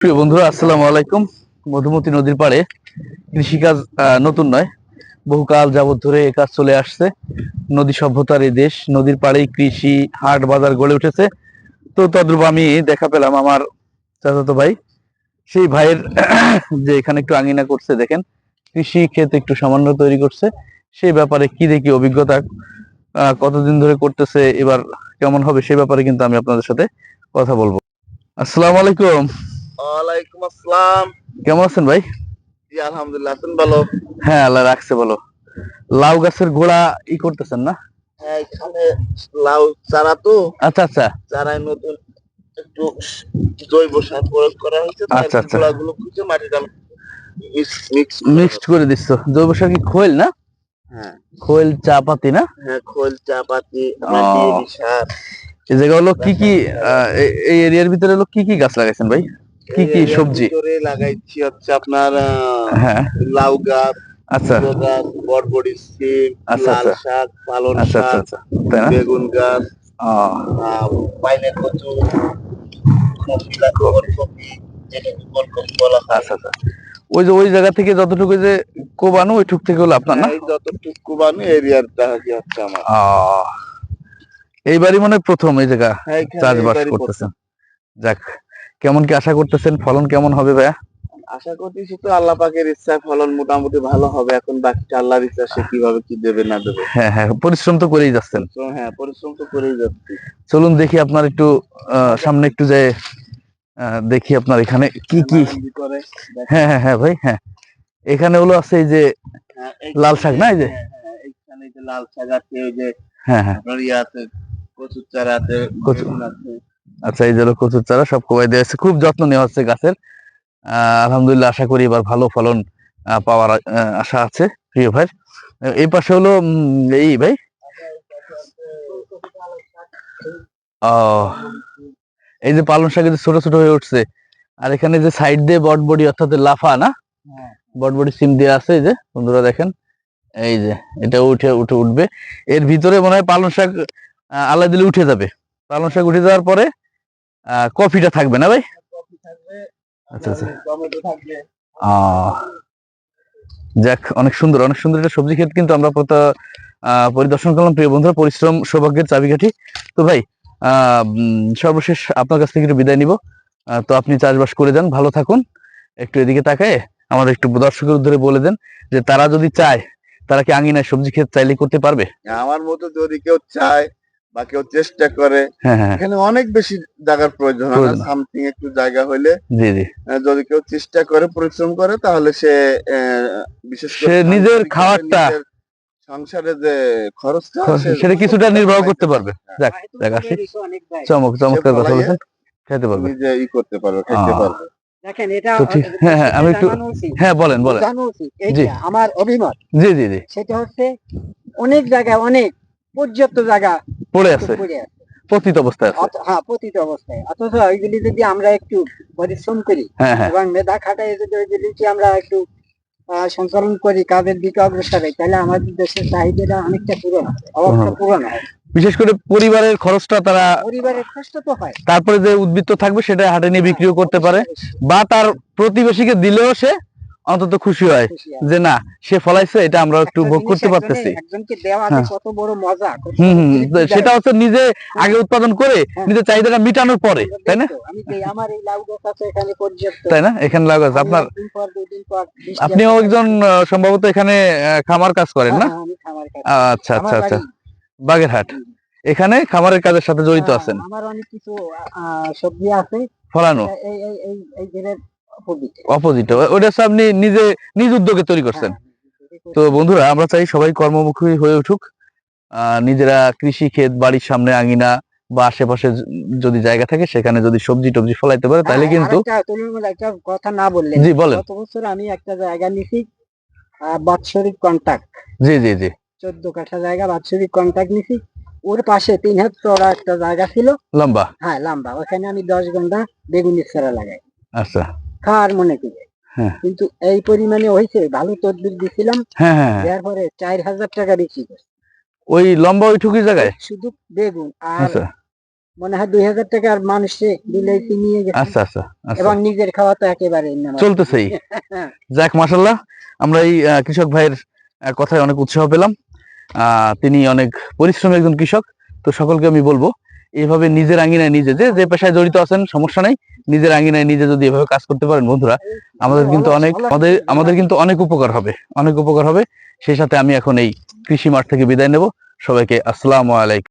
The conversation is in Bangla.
প্রিয় বন্ধুরা, আসসালামু আলাইকুম। মধুমতি নদীর পাড়ে কৃষিকাজ নতুন নয়, বহুকাল যাবত ধরে এ কাজ চলে আসছে। নদী সভ্যতার এই দেশ, নদীর পাড়েই কৃষি হাট বাজার গড়ে উঠেছে। তো তদ্রূপ আমি দেখা পেলাম আমার চাচাতো ভাই, সেই ভাইয়ের যে এখানে একটু আঙিনা করছে, দেখেন কৃষি ক্ষেত একটু সামান্য তৈরি করছে। সেই ব্যাপারে কি দেখি অভিজ্ঞতা, কতদিন ধরে করতেছে, এবার কেমন হবে সেই ব্যাপারে কিন্তু আমি আপনাদের সাথে কথা বলবো। আসসালামু আলাইকুম। ওয়ালাইকুম আসসালাম। কেমন আছেন ভাই? জি আলহামদুলিল্লাহ, আছেন ভালো? হ্যাঁ, আল্লাহ রাখছে বলো। লাউ গাছের গোড়া করতেছেন না? হ্যাঁ, এখানে লাউ চারা তো, আচ্ছা আচ্ছা চারায় নতুন একটু জৈব সার প্রয়োগ করা হয়েছে, তাই আচ্ছা আচ্ছা, গোড়াগুলো খুঁজে মাটিটা মিক্স মিক্সড করে দিচ্ছ। জৈব সার কি খোল না? হ্যাঁ খোল, চা পাতি না? হ্যাঁ, খোল, চা পাতি, মাটি সার। এই জায়গা হলো কি কি, এই এরিয়ার ভিতরে হলো কি কি গাছ লাগাইছেন ভাই? কি কি সবজি লাগাইছি হচ্ছে আপনার হ্যাঁ লাউ গাছ, আচ্ছা মূলো গাছ, বরবটি, সিম, আচ্ছা লাল আচ্ছা শাক, পালং আচ্ছা আচ্ছা শাক, আচ্ছা, তাই না? বেগুন গাছ, আহ, বাইলের কচু, ফুলকপি, যেটাকে ফুলকপি বলা হয়। আচ্ছা আচ্ছা, ওই যে ওই জায়গা থেকে যতটুকু যে কোবানো ওইটুক থেকে হলো আপনার না? এই যতটুকু বানু এরিয়াটা হচ্ছে আমার। এইবারই মনে হয় প্রথম এই জায়গা হ্যাঁ, এখানে চাষবাস এবারই করতেছেন। যাক, কেমন কি আশা করতেছেন, ফলন কেমন হবে ভাইয়া? আশা করতেছি তো আল্লাহ পাকের ইচ্ছায় ফলন মোটামুটি ভালো হবে। এখন বাকিটা আল্লাহর ইচ্ছা, সে কিভাবে কি দেবে না দেবে। হ্যাঁ হ্যাঁ, পরিশ্রম তো করেই যাচ্ছেন। হ্যাঁ, পরিশ্রম তো করেই যাচ্ছি। চলুন দেখি আপনার একটু সামনে একটু যে দেখি আপনার এখানে কি কি। করে হ্যাঁ হ্যাঁ হ্যাঁ ভাই, হ্যাঁ এখানে হলো আছে এই যে লাল শাক না? এই যে এইখানে যে লাল শাক আছে, ওই যে হ্যাঁ হ্যাঁ আপনার ইয়ে আছে, কচুর চারা আছে, কচু, বেগুন আছে। আচ্ছা এই যে হলো কচুর চারা, সব কোবাই দেওয়া আছে, খুব যত্ন নেওয়া হচ্ছে গাছের। আলহামদুলিল্লাহ, আশা করি এবার ভালো ফলন পাওয়ার আশা আছে প্রিয় ভাই। এই পাশে হলো এই ভাই, এই যে পালং শাক ছোট ছোট হয়ে উঠছে। আর এখানে যে সাইড দিয়ে বটবডি অর্থাৎ লাফা না, বটবডি সিম দিয়ে আছে, এই যে বন্ধুরা দেখেন, এই যে এটা উঠে উঠে উঠবে। এর ভিতরে মনে হয় পালং শাক আল্লাহ দিলে উঠে যাবে। পালং শাক উঠে যাওয়ার পরে কফিটা থাকবে না ভাই? আচ্ছা আচ্ছা, যাক, অনেক সুন্দর অনেক সুন্দর একটা সবজি ক্ষেত কিন্তু আমরা পরিদর্শন করলাম প্রিয় বন্ধুরা। পরিশ্রম সৌভাগ্যের চাবিকাঠি। তো ভাই, সর্বশেষ আপনার কাছ থেকে একটু বিদায় নিব। তো আপনি চাষবাস করে যান, ভালো থাকুন। একটু এদিকে তাকায় আমাদের একটু দর্শকের উদ্দেশ্যে বলে দেন যে তারা যদি চায়, তারা কি আঙিনায় সবজি ক্ষেত চাইলে করতে পারবে? আমার মতো যদি কেউ চায় বা কেউ চেষ্টা করে, হ্যাঁ হ্যাঁ, এখানে অনেক বেশি জায়গার প্রয়োজন হয় না, সামথিং একটু জায়গা হইলে, জি জি, যদি কেউ চেষ্টা করে, পরিশ্রম করে, তাহলে সে বিশেষ করে সে নিজের খাওয়ারটা, সংসারে যে খরচটা সেটা কিছুটা নির্বাহ করতে পারবে। যাক যাক, আসি, চমৎকার কথা বলেছেন, খেতে পারবে, নিজে করতে পারবে, খেতে পারবে। দেখেন, এটা হ্যাঁ হ্যাঁ, আমি একটু, হ্যাঁ বলেন বলেন। জি, আমার অভিমত জি জি জি, সেটা হচ্ছে অনেক জায়গায় অনেক পর্যাপ্ত জায়গা পড়ে আছে, পতিত অবস্থায় আছে। হ্যাঁ, পতিত অবস্থায়। অথচ ওইগুলি যদি আমরা একটু পরিশ্রম করি এবং মেধা খাটাই যদি ওইগুলিকে আমরা একটু সঞ্চালন করি, কাজের দিকে অগ্রসর হই, তাহলে আমাদের দেশের চাহিদাটা অনেকটা পূরণ হয়, অভাবটা পূরণ হয়। বিশেষ করে পরিবারের খরচটা তারা, পরিবারের খরচ তো হয়, তারপরে যে উদ্বৃত্ত থাকবে সেটা হাটে নিয়ে বিক্রিও করতে পারে, বা তার প্রতিবেশীকে দিলেও সে অন্তত খুশি হয় যে না, সে ফলাইছে, এটা আমরা একটু ভোগ করতে পারতেছি। একজনকে দেওয়া যে কত বড় মজা। সেটা হচ্ছে নিজে আগে উৎপাদন করে নিজের চাহিদাটা মিটানোর পরে, তাই না? আমি আমার এই লাউ গাছ আছে এখানে পর্যাপ্ত, তাই না? এখানে লাউ গাছ আপনার, আপনিও একজন সম্ভবত এখানে খামার কাজ করেন না? আচ্ছা আচ্ছা আচ্ছা, বাগেরহাট, এখানে খামারের কাজের সাথে জড়িত আছেন। আমার অনেক কিছু সবজি আছে ফলানো, অপোজিট, ওটা আপনি নিজে নিজ উদ্যোগে তৈরি করছেন। তো বন্ধুরা, আমরা চাই সবাই কর্মমুখী হয়ে উঠুক, নিজেরা কৃষি ক্ষেত বাড়ির সামনে আঙিনা বা আশেপাশে যদি জায়গা থাকে সেখানে যদি সবজি টবজি ফলাইতে পারে, তাহলে কিন্তু। একটা কথা না বললেন, জি বলেন। গত বছর আমি একটা জায়গা নিছি বাৎসরিক কন্ট্রাক্ট, জি জি জি, 14 কাঠা জায়গা বাৎসরিক কন্ট্রাক্ট নিছি। ওর পাশে 3 হাত চড়া একটা জায়গা ছিল, লম্বা, হ্যাঁ লম্বা। ওখানে আমি 10 ঘন্টা বেগুনের চারা লাগাই। আচ্ছা, খাওয়ার মনে করে, কিন্তু এই পরিমাণে হয়েছে, ভালো তদবির দিছিলাম, এরপরে 4000 টাকা বেশি। ওই লম্বা ওইটুকু জায়গায় শুধু বেগুন আর মনে হয় 2000 টাকা আর মানুষে দিলেই নিয়ে গেছে। আচ্ছা আচ্ছা আচ্ছা, এবং নিজের খাওয়া তো একেবারে না। চলতেছেই। যাক, মাশাআল্লাহ, আমরা এই কৃষক ভাইয়ের কথায় অনেক উৎসাহ পেলাম। তিনি অনেক পরিশ্রমী একজন কৃষক। তো সকলকে আমি বলবো, এইভাবে নিজের আঙ্গিনায় নিজে, যে পেশায় জড়িত আছেন সমস্যা নাই, নিজের আঙ্গিনায় নিজে যদি এভাবে কাজ করতে পারেন বন্ধুরা, আমাদের কিন্তু অনেক উপকার হবে, অনেক উপকার হবে। সেই সাথে আমি এখন এই কৃষি মাঠ থেকে বিদায় নেব। সবাইকে আসসালামু আলাইকুম।